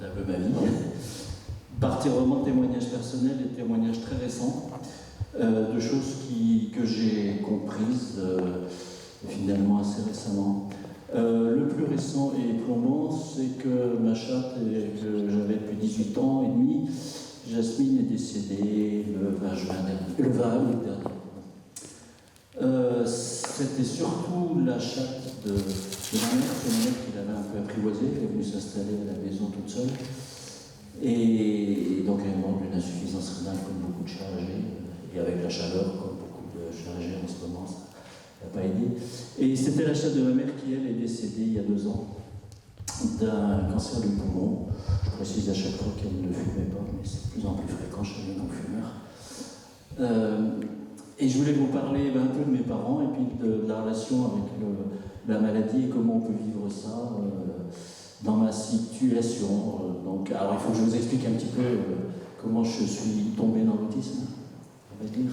un peu ma vie, par vraiment témoignages personnels et témoignages très récents, de choses que j'ai comprises finalement assez récemment. Le plus récent et plombant, c'est que ma chatte, que j'avais depuis 18 ans et demi, Jasmine, est décédée le 20 juin dernier. Le 20 août dernier. C'était surtout la chatte de ma mère, c'est ma mère qui l'avait un peu apprivoisée, qui est venue s'installer à la maison toute seule. Et donc elle est morte d'une insuffisance rénale comme beaucoup de chats âgés, et avec la chaleur, comme beaucoup de chats âgés en ce moment, ça n'a pas aidé. Et c'était la chatte de ma mère qui, elle, est décédée il y a 2 ans d'un cancer du poumon. Je précise à chaque fois qu'elle ne fumait pas, mais c'est de plus en plus fréquent chez les non-fumeurs. Et je voulais vous parler un peu de mes parents et puis de la relation avec la maladie et comment on peut vivre ça dans ma situation. Donc, alors il faut que je vous explique un petit peu comment je suis tombé dans l'autisme, on va dire.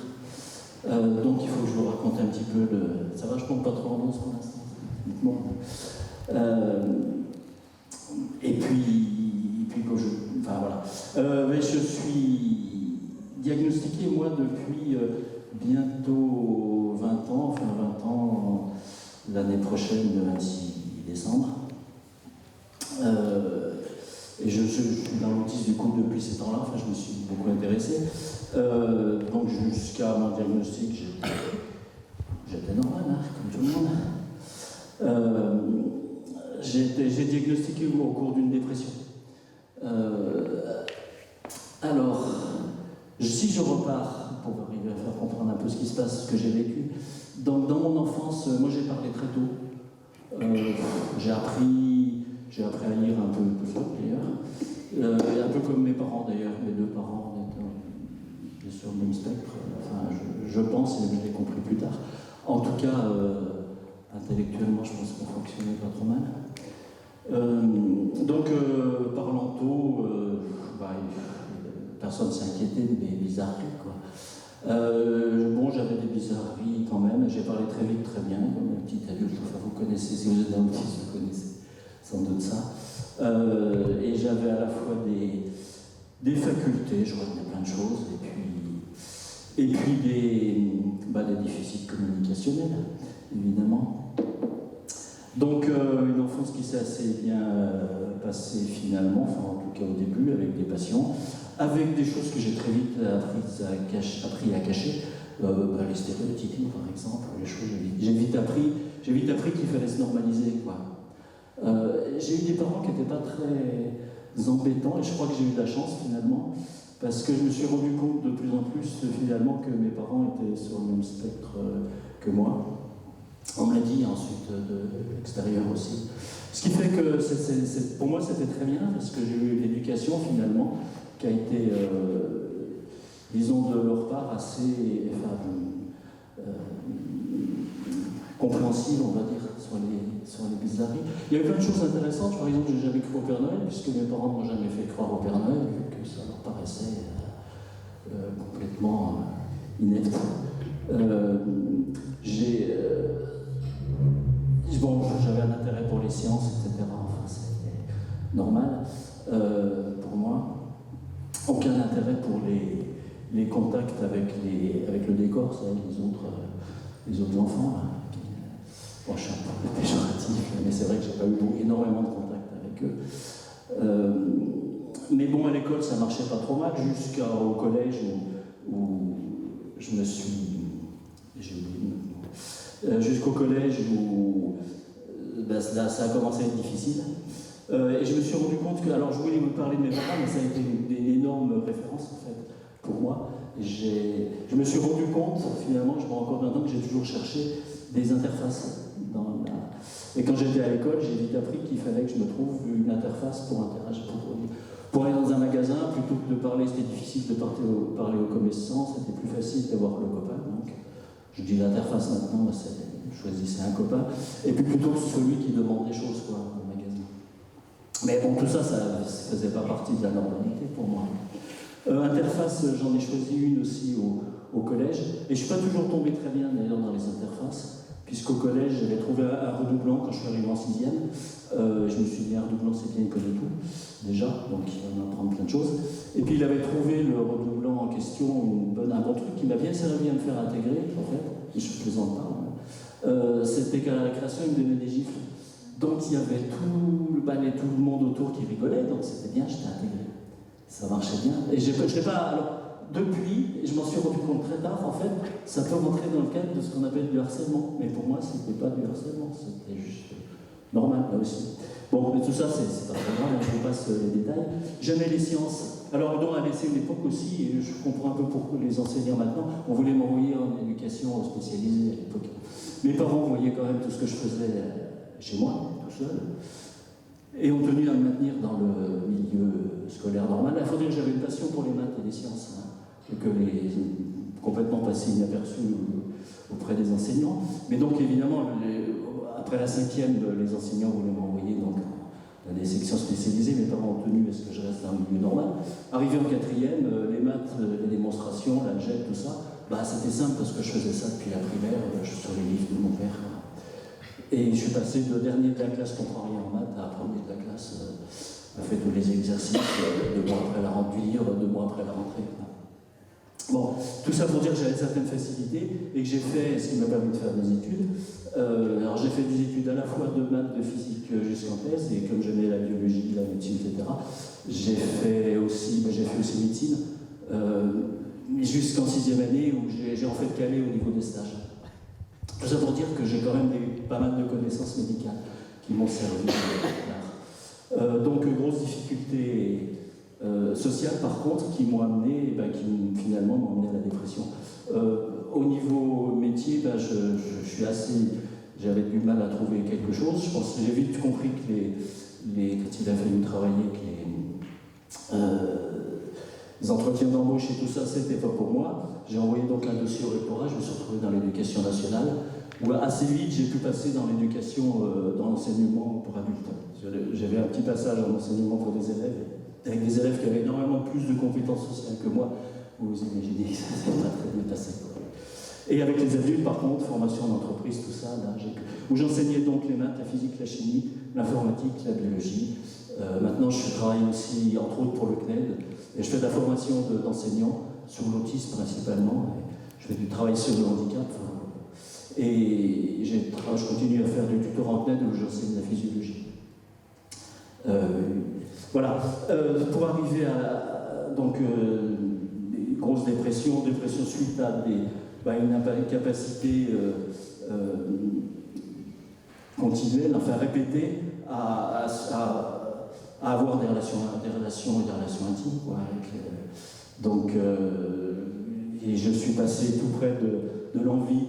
Donc il faut que je vous raconte un petit peu Ça va, je ne compte pas trop en danse pour l'instant. Bon. Et puis enfin voilà. Mais je suis diagnostiqué, moi, depuis bientôt 20 ans, enfin 20 ans l'année prochaine, le 26 décembre. Et je suis dans l'autisme du coup depuis ces temps-là, enfin je me suis beaucoup intéressé. Donc jusqu'à mon diagnostic, j'étais normal, hein, comme tout le monde. J'ai diagnostiqué au cours d'une dépression. Alors, si je repars, pour arriver à faire comprendre un peu ce qui se passe, ce que j'ai vécu, donc dans mon enfance, moi j'ai parlé très tôt. J'ai appris à lire un peu plus tôt d'ailleurs, un peu comme mes parents d'ailleurs, mes 2 parents étaient sur le même spectre, enfin je pense, et je l'ai compris plus tard. En tout cas, intellectuellement, je pense qu'on fonctionnait pas trop mal. Donc, parlant tôt, personne ne s'inquiétait de mes bizarreries, quoi. Bon, j'avais des bizarreries quand même, j'ai parlé très vite, très bien, comme un petit adulte. Enfin, vous connaissez, si vous êtes dans l'autisme, vous connaissez sans doute ça. Et j'avais à la fois des facultés, je retenais plein de choses, et puis des déficits communicationnels, évidemment. Donc, une enfance qui s'est assez bien passée finalement, enfin en tout cas au début, avec des passions, avec des choses que j'ai très vite appris à cacher, les stéréotypes par exemple, les choses, j'ai vite appris qu'il fallait se normaliser, quoi. J'ai eu des parents qui n'étaient pas très embêtants, et je crois que j'ai eu de la chance finalement, parce que je me suis rendu compte de plus en plus finalement que mes parents étaient sur le même spectre que moi. On me l'a dit ensuite de l'extérieur aussi. Ce qui fait que pour moi c'était très bien, parce que j'ai eu l'éducation finalement qui a été, disons de leur part, assez compréhensive, on va dire, sur les bizarreries. Il y a eu plein de choses intéressantes. Par exemple, j'ai jamais cru au Père Noël, puisque mes parents ne m'ont jamais fait croire au Père Noël, vu que ça leur paraissait complètement inepte. J'avais un intérêt pour les sciences, etc. Enfin, c'était normal pour moi. Aucun intérêt pour les contacts avec le décor, ça, les autres enfants. Hein, bon, je suis un peu péjoratif, mais c'est vrai que j'ai pas eu énormément de contacts avec eux. Mais bon, à l'école, ça marchait pas trop mal, jusqu'au collège où je me suis... J'ai oublié maintenant. Jusqu'au collège où là, ça a commencé à être difficile. Et je me suis rendu compte que, alors je voulais vous parler de mes parents, mais ça a été une énorme référence en fait pour moi. Je me suis rendu compte, finalement, je me rends compte maintenant que j'ai toujours cherché des interfaces. Et quand j'étais à l'école, j'ai vite appris qu'il fallait que je me trouve une interface pour interagir, pour aller dans un magasin, plutôt que de parler, c'était difficile de parler aux commerçants, c'était plus facile d'avoir le copain. Donc, je dis l'interface maintenant, choisissez un copain, et puis plutôt celui qui demande des choses, quoi, au magasin. Mais bon, tout ça, ça ne faisait pas partie de la normalité pour moi. Interface, j'en ai choisi une aussi au collège, et je ne suis pas toujours tombé très bien d'ailleurs dans les interfaces, puisqu'au collège, j'avais trouvé un redoublant quand je suis arrivé en 6e. Je me suis dit, un redoublant, c'est bien, il connaît tout, déjà, donc il va m'apprendre plein de choses. Et puis il avait trouvé, le redoublant en question, un bon truc qui m'a bien servi à me faire intégrer, en fait, et je ne plaisante pas. C'était qu'à la récréation, il me donnait des gifles. Donc il y avait tout le monde autour qui rigolait, donc c'était bien, j'étais intégré. Ça marchait bien. Et je n'ai pas. Alors, depuis, je m'en suis rendu compte très tard, en fait, ça peut rentrer dans le cadre de ce qu'on appelle du harcèlement. Mais pour moi, c'était pas du harcèlement, c'était juste normal, là aussi. Bon, mais tout ça, c'est pas très grave, je vous passe les détails. J'aimais les sciences. Alors, on a laissé une époque aussi, et je comprends un peu pourquoi les enseignants maintenant, on voulait m'envoyer en éducation spécialisée à l'époque. Mes parents voyaient quand même tout ce que je faisais chez moi, tout seul, et ont tenu à me maintenir dans le milieu scolaire normal. Il faut dire que j'avais une passion pour les maths et les sciences, et que complètement passé inaperçu auprès des enseignants. Mais donc, évidemment, après la 5e, les enseignants voulaient m'envoyer dans des sections spécialisées. Mes parents ont tenu à ce que je reste dans un milieu normal. Arrivé en 4e, les maths, les démonstrations, l'algèbre, tout ça, c'était simple parce que je faisais ça depuis la primaire, sur les livres de mon père. Et je suis passé de dernier de la classe, comprend rien en maths, à premier de la classe, a fait tous les exercices, 2 mois après la rentrée, 2 mois après la rentrée. Bon, tout ça pour dire que j'avais certaines facilités et que j'ai fait ce qui m'a permis de faire des études. Alors j'ai fait des études à la fois de maths, de physique jusqu'en thèse, et comme j'aimais la biologie, la médecine, etc., j'ai fait aussi médecine jusqu'en 6e année où j'ai en fait calé au niveau des stages. Tout ça pour dire que j'ai quand même pas mal de connaissances médicales qui m'ont servi donc grosse difficulté sociale par contre qui m'ont amené, qui finalement m'ont amené à la dépression. Au niveau métier, j'avais du mal à trouver quelque chose. Je pense que j'ai vite compris que quand il a fallu travailler, que les entretiens d'embauche et tout ça, c'était pas pour moi. J'ai envoyé donc un dossier au rectorat, je me suis retrouvé dans l'éducation nationale, où assez vite j'ai pu passer dans l'éducation, dans l'enseignement pour adultes. J'avais un petit passage en enseignement pour des élèves, avec des élèves qui avaient énormément plus de compétences sociales que moi. Vous imaginez que ça n'a pas très bien passé. Et avec les adultes, par contre, formation d'entreprise, tout ça, là, où j'enseignais donc les maths, la physique, la chimie, l'informatique, la biologie. Maintenant, je travaille aussi, entre autres, pour le CNED, et je fais de la formation d'enseignants sur l'autisme principalement. Je fais du travail sur le handicap. Et je continue à faire du tutorat en CNED où j'enseigne la physiologie. Voilà. Pour arriver à grosse dépression suite à une incapacité continuelle, enfin répétée, à avoir des relations intimes, quoi, et je suis passé tout près de l'envie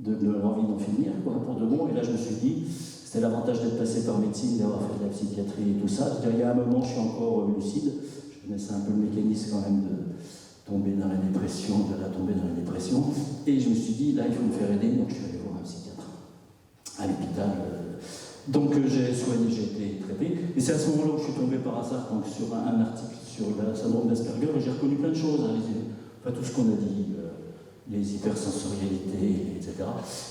d'en finir, quoi, pour de bon. Et là, je me suis dit, c'était l'avantage d'être passé par médecine, d'avoir fait de la psychiatrie et tout ça. Il y a un moment, je suis encore lucide. Je connaissais un peu le mécanisme quand même de tomber dans la dépression, Et je me suis dit, là, il faut me faire aider. Donc, je suis allé voir un psychiatre à l'hôpital. Donc j'ai été traité. Et c'est à ce moment-là où je suis tombé par hasard sur un article sur le syndrome d'Asperger, et j'ai reconnu plein de choses, tout ce qu'on a dit, les hypersensorialités, etc.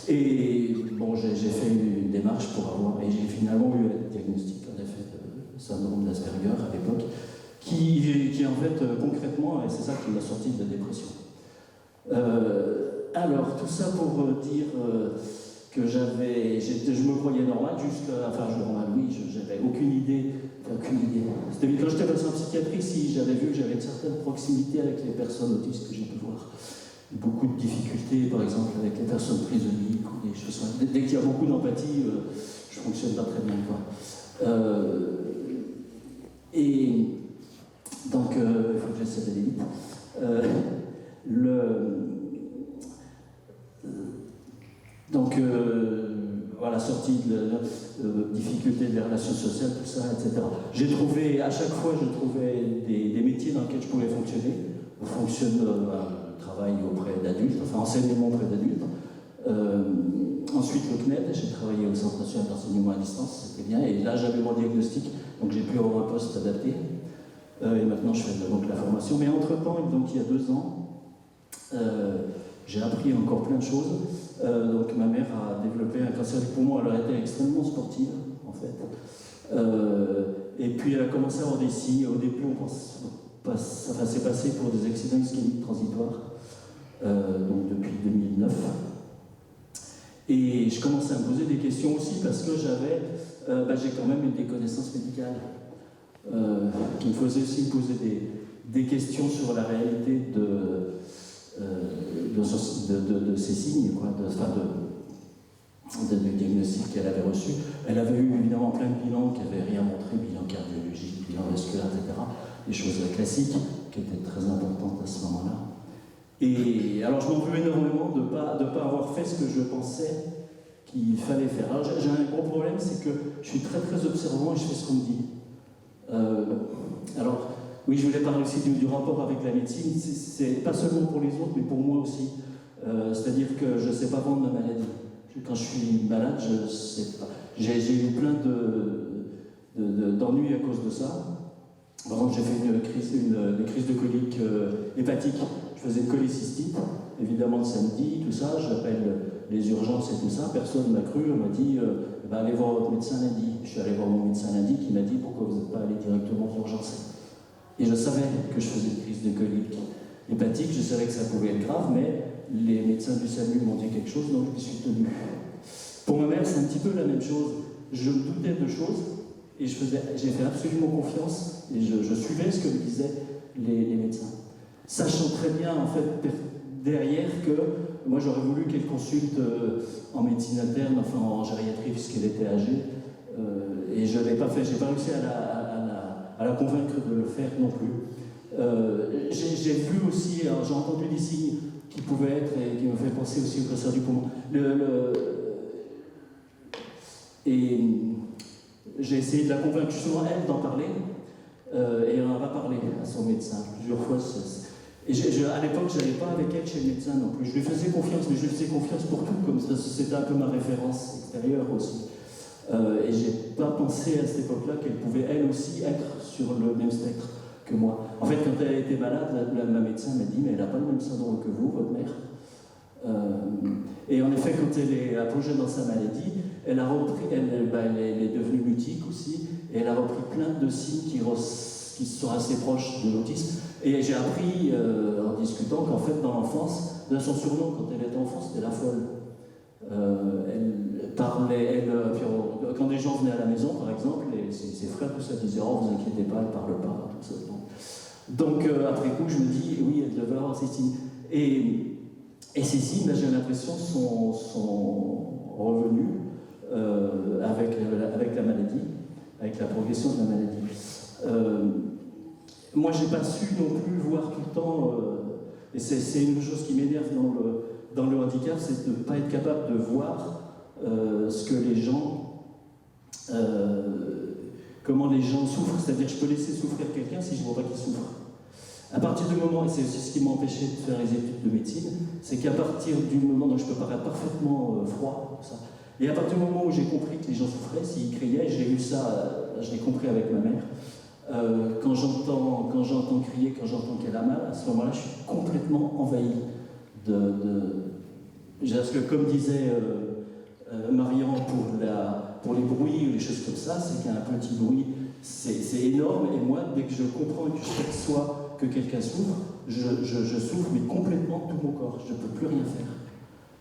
Et bon, j'ai fait une démarche pour avoir, et j'ai finalement eu un diagnostic, en effet, de syndrome d'Asperger à l'époque, qui en fait, concrètement, et c'est ça qui m'a sorti de la dépression. Alors, tout ça pour dire que je me croyais normal j'avais aucune idée. C'était quand j'étais passé en psychiatrie, si j'avais vu que j'avais une certaine proximité avec les personnes autistes que j'ai pu voir. Beaucoup de difficultés, par exemple, avec les personnes prisonnières ou des choses comme ça. Dès qu'il y a beaucoup d'empathie, je fonctionne pas très bien, quoi. Et donc, il faut que j'essaie d'aller vite. Voilà, sortie de la difficulté des relations sociales, tout ça, etc. À chaque fois, je trouvais des métiers dans lesquels je pouvais fonctionner. Travail auprès d'adultes, enseignement auprès d'adultes. Ensuite, le CNED, j'ai travaillé au Centre national d'enseignement à distance, c'était bien. Et là, j'avais mon diagnostic, donc j'ai pu avoir un poste adapté. Et maintenant, je fais donc la formation. Mais entre-temps, donc il y a 2 ans, j'ai appris encore plein de choses. Donc ma mère a développé un cancer du poumon, elle a été extrêmement sportive en fait. Et puis elle a commencé à avoir des signes. Au début, c'est passé pour des accidents ischémiques transitoires, donc depuis 2009. Et je commençais à me poser des questions aussi parce que j'ai quand même des connaissances médicales qui me faisaient aussi me poser des questions sur la réalité de ces signes, du diagnostic qu'elle avait reçu. Elle avait eu évidemment plein de bilans qui n'avaient rien montré, bilan cardiologique, bilan vasculaire, etc. Des choses classiques qui étaient très importantes à ce moment-là. Et alors je m'en veux énormément de ne pas avoir fait ce que je pensais qu'il fallait faire. Alors j'ai un gros problème, c'est que je suis très très observant et je fais ce qu'on me dit. Alors oui, je voulais parler aussi du rapport avec la médecine. C'est pas seulement pour les autres, mais pour moi aussi. C'est-à-dire que je ne sais pas vendre ma maladie. Quand je suis malade, je ne sais pas. J'ai eu plein d'ennuis à cause de ça. Par exemple, j'ai fait une crise de colique hépatique. Je faisais une cholécystite, évidemment le samedi, tout ça. J'appelle les urgences et tout ça. Personne ne m'a cru. On m'a dit allez voir votre médecin lundi. Je suis allé voir mon médecin lundi qui m'a dit pourquoi vous n'êtes pas allé directement aux urgences. Et je savais que je faisais une crise de colique hépatique. Je savais que ça pouvait être grave, mais les médecins du SAMU m'ont dit quelque chose, donc je m'y suis tenu. Pour ma mère, c'est un petit peu la même chose. Je me doutais de choses et j'ai fait absolument confiance et je suivais ce que me disaient les médecins. Sachant très bien, en fait, derrière que moi j'aurais voulu qu'elle consulte en médecine interne, enfin en gériatrie, puisqu'elle était âgée, et je ne l'ai pas fait. Je n'ai pas réussi à la convaincre de le faire non plus. J'ai vu aussi, j'ai entendu des signes qui pouvaient être, et qui me fait penser aussi au cancer du poumon. Et j'ai essayé de la convaincre justement, elle, d'en parler, et elle en a pas parlé à son médecin plusieurs fois. Et à l'époque, je n'allais pas avec elle chez le médecin non plus. Je lui faisais confiance, mais je lui faisais confiance pour tout, comme ça, c'était un peu ma référence extérieure aussi. Et j'ai pas pensé à cette époque-là qu'elle pouvait elle aussi être sur le même spectre que moi. En fait, quand elle a été malade, ma médecin m'a dit mais elle n'a pas le même syndrome que vous, votre mère. Et en effet, quand elle est plongée dans sa maladie, elle est devenue mutique aussi, et elle a repris plein de signes qui sont assez proches de l'autisme. Et j'ai appris en discutant qu'en fait, dans l'enfance, son surnom quand elle était enfant, c'était la folle. Elle parlait, quand des gens venaient à la maison, par exemple, ses frères, tout ça, disaient oh, vous inquiétez pas, elle parle pas, tout ça. Donc, après coup, je me dis oui, elle devait avoir ces signes. Et ces signes, j'ai l'impression, sont revenus avec la maladie, avec la progression de la maladie. Moi, j'ai pas su non plus voir tout le temps, et c'est une chose qui m'énerve dans le handicap, c'est de ne pas être capable de voir ce que les gens, comment les gens souffrent. C'est-à-dire, je peux laisser souffrir quelqu'un si je ne vois pas qu'il souffre. À partir du moment, et c'est ce qui m'a empêché de faire les études de médecine, c'est qu'à partir du moment où je peux paraître parfaitement froid, ça, et à partir du moment où j'ai compris que les gens souffraient, s'ils criaient, j'ai eu ça, je l'ai compris avec ma mère, quand j'entends crier, quand j'entends qu'elle a mal, à ce moment-là, je suis complètement envahi parce que comme disait Marian pour les bruits ou les choses comme ça, c'est qu'un petit bruit, c'est énorme, et moi, dès que je comprends et que je perçois que quelqu'un souffre, je souffre, mais complètement tout mon corps, je ne peux plus rien faire.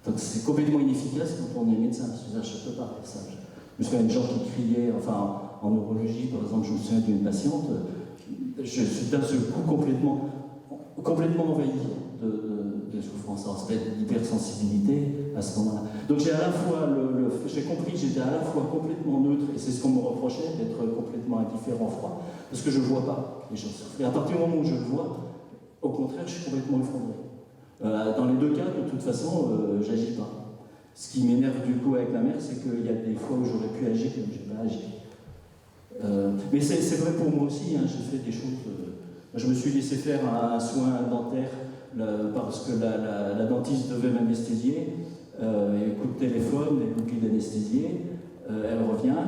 Donc c'est complètement inefficace quand on est médecin, je ne peux pas faire ça. Je me souviens de gens qui criaient, enfin en neurologie par exemple, je me souviens d'une patiente, je suis d'un seul coup complètement envahi de souffrance, c'était l'hypersensibilité à ce moment-là. Donc j'ai à la fois, j'ai compris que j'étais à la fois complètement neutre, et c'est ce qu'on me reprochait, d'être complètement indifférent, froid, parce que je ne vois pas les gens souffrir. Et à partir du moment où je le vois, au contraire, je suis complètement effondré. Dans les deux cas, de toute façon, j'agis pas. Ce qui m'énerve du coup avec ma mère, c'est qu'il y a des fois où j'aurais pu agir et où je n'ai pas agi. Mais c'est vrai pour moi aussi, hein, j'ai fait des choses. Je me suis laissé faire un soin dentaire parce que la dentiste devait m'anesthésier. Elle coup de téléphone, elle oublie d'anesthésier. Elle revient,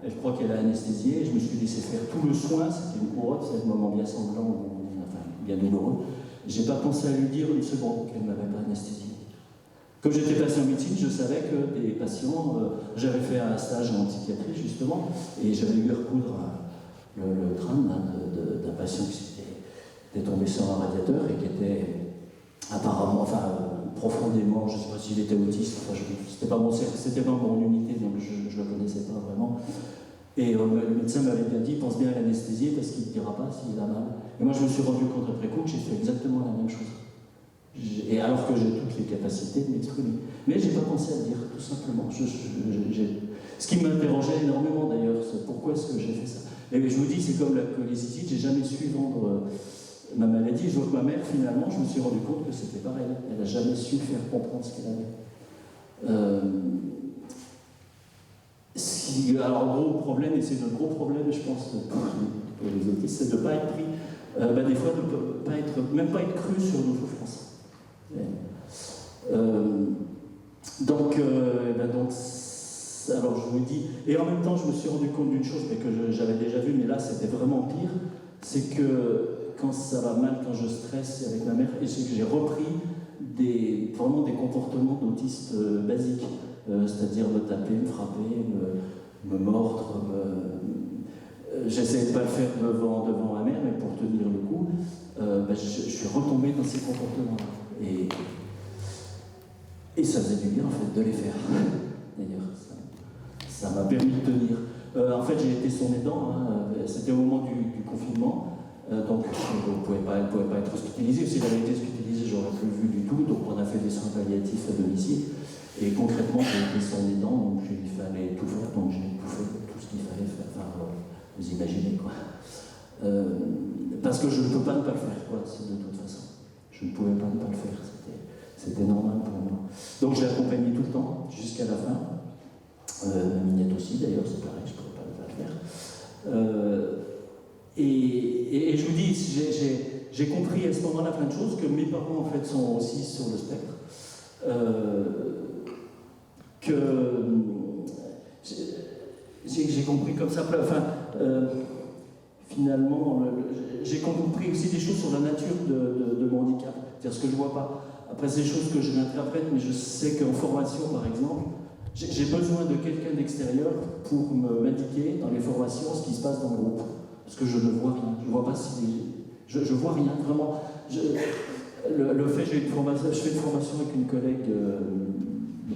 elle croit qu'elle a anesthésié. Je me suis laissé faire tout le soin, c'était une couronne, c'est un moment bien sanglant, enfin bien douloureux. J'ai pas pensé à lui dire une seconde qu'elle ne m'avait pas anesthésié. Comme j'étais patient en médecine, je savais que des patients, j'avais fait un stage en psychiatrie justement, et j'avais eu à recoudre le crâne d'un patient qui était tombé sur un radiateur et qui était apparemment, profondément, je ne sais pas s'il était autiste, c'était pas mon unité, donc je ne le connaissais pas vraiment. Et le médecin m'avait bien dit, pense bien à l'anesthésier parce qu'il ne te dira pas s'il a mal. Et moi je me suis rendu compte après coup que j'ai fait exactement la même chose. Et alors que j'ai toutes les capacités de m'exprimer. Mais je n'ai pas pensé à le dire, tout simplement. Ce qui m'interrogeait énormément d'ailleurs, c'est pourquoi est-ce que j'ai fait ça. Et je vous dis, c'est comme la cholécystite, j'ai jamais su vendre ma maladie. Je vois que ma mère, finalement, je me suis rendu compte que c'était pareil. Elle n'a jamais su faire comprendre ce qu'elle avait. Alors, gros problème, et c'est le gros problème, je pense, pour les autistes, c'est de ne pas être pris, des fois, de ne même pas être cru sur nos souffrances. Alors je vous dis, et en même temps je me suis rendu compte d'une chose, mais que j'avais déjà vu, mais là c'était vraiment pire, c'est que quand ça va mal, quand je stresse avec ma mère, et c'est que j'ai repris vraiment des comportements d'autistes basiques, c'est-à-dire me taper, me frapper, me mordre, j'essayais de ne pas le faire devant ma mère, mais pour tenir le coup, je suis retombé dans ces comportements-là. Et ça faisait du bien en fait de les faire. D'ailleurs, ça m'a permis de tenir. En fait, j'ai été son aidant, c'était au moment du confinement, donc elle ne pouvait pas être hospitalisée. Si elle avait été hospitalisée, j'aurais plus vu du tout, donc on a fait des soins palliatifs à domicile. Et concrètement, j'ai été son aidant, donc il fallait tout faire, donc j'ai tout fait, tout ce qu'il fallait faire. Vous imaginez quoi. Parce que je ne peux pas ne pas le faire, quoi, de toute façon. Je ne pouvais pas ne pas le faire, c'était normal pour moi. Donc je l'ai accompagné tout le temps, jusqu'à la fin. Minette aussi, d'ailleurs, c'est pareil, je ne pourrais pas le faire. Et je vous dis, j'ai compris à ce moment-là plein de choses, que mes parents, en fait, sont aussi sur le spectre. Que j'ai compris comme ça, finalement, j'ai compris aussi des choses sur la nature de mon handicap, c'est-à-dire ce que je ne vois pas. Après, c'est des choses que je m'interprète, mais je sais qu'en formation, par exemple, j'ai besoin de quelqu'un d'extérieur pour m'indiquer dans les formations ce qui se passe dans le groupe. Parce que je ne vois rien, je ne vois pas si... Je vois rien, vraiment. Le fait, je fais une formation avec une collègue,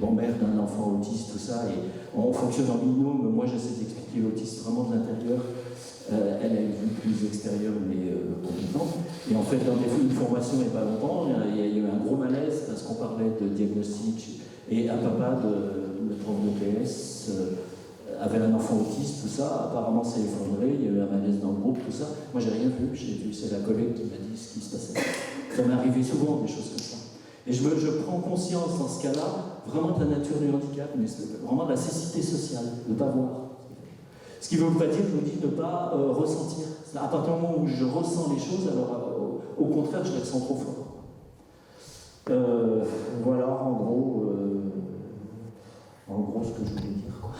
grand-mère d'un enfant autiste, tout ça, et on fonctionne en binôme. Moi, j'essaie d'expliquer l'autisme vraiment de l'intérieur. Elle a une vue plus extérieure, mais compétente. Et en fait, dans une formation il n'y a pas longtemps, il y a eu un gros malaise parce qu'on parlait de diagnostic. Et un papa de prof de PS avait un enfant autiste, tout ça. Apparemment, c'est effondré. Il y a eu un malaise dans le groupe, tout ça. Moi, j'ai rien vu. C'est la collègue qui m'a dit ce qui se passait. Ça m'est arrivé souvent, des choses comme ça. Et je prends conscience dans ce cas-là, vraiment de la nature du handicap, mais vraiment de la cécité sociale, de ne pas voir. Ce qui ne veut pas dire, je vous dis, de ne pas ressentir. À partir du moment où je ressens les choses, alors au contraire, je les ressens trop fort. Voilà, en gros, ce que je voulais dire. Quoi.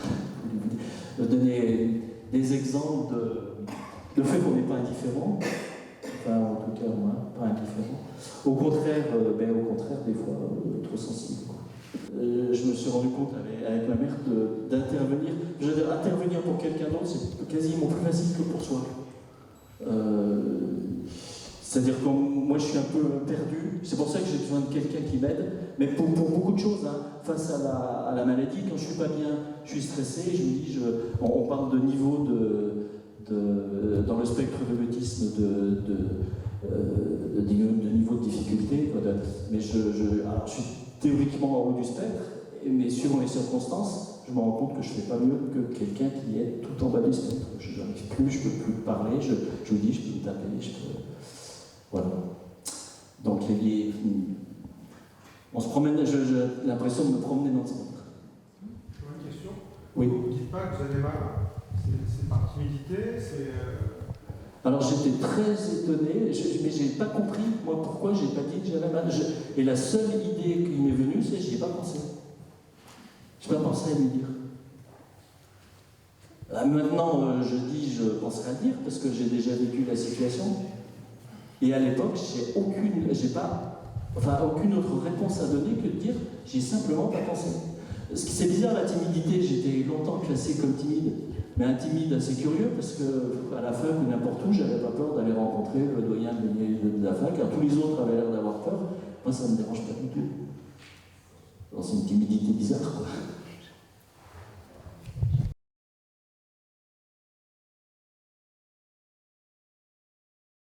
De donner des exemples de fait qu'on n'est pas indifférent, enfin, en tout cas, moi, pas indifférent. Au contraire, des fois, trop sensible. Quoi. Je me suis rendu compte avec ma mère d'intervenir. Je veux dire, intervenir pour quelqu'un d'autre, c'est quasiment plus facile que pour soi. C'est-à-dire que moi, je suis un peu perdu. C'est pour ça que j'ai besoin de quelqu'un qui m'aide. Mais pour beaucoup de choses, face à la maladie, quand je ne suis pas bien, je suis stressé. Je me dis, on parle de niveau dans le spectre de l'autisme de niveau de difficulté. Mais alors, je suis théoriquement en haut du spectre, mais suivant les circonstances, je me rends compte que je ne fais pas mieux que quelqu'un qui est tout en bas du spectre. Je n'arrive plus, je ne peux plus parler, je vous dis, je peux me taper, je peux... Voilà. Donc, on se promène, j'ai l'impression de me promener dans le spectre. Une question. Oui. Vous ne dites pas que vous avez mal. C'est par timidité, c'est... Alors j'étais très étonné, mais je n'ai pas compris, moi, pourquoi je n'ai pas dit que j'avais mal. Et la seule idée qui m'est venue, c'est que je n'y ai pas pensé. Je n'ai pas pensé à lui dire. Maintenant, je penserai à le dire, parce que j'ai déjà vécu la situation. Et à l'époque, Enfin, aucune autre réponse à donner que de dire j'ai simplement pas pensé. C'est bizarre la timidité, j'étais longtemps classé comme timide, mais un timide assez curieux parce que à la fac ou n'importe où, j'avais pas peur d'aller rencontrer le doyen de la fac, car tous les autres avaient l'air d'avoir peur. Moi, ça me dérange pas du tout. Alors, c'est une timidité bizarre.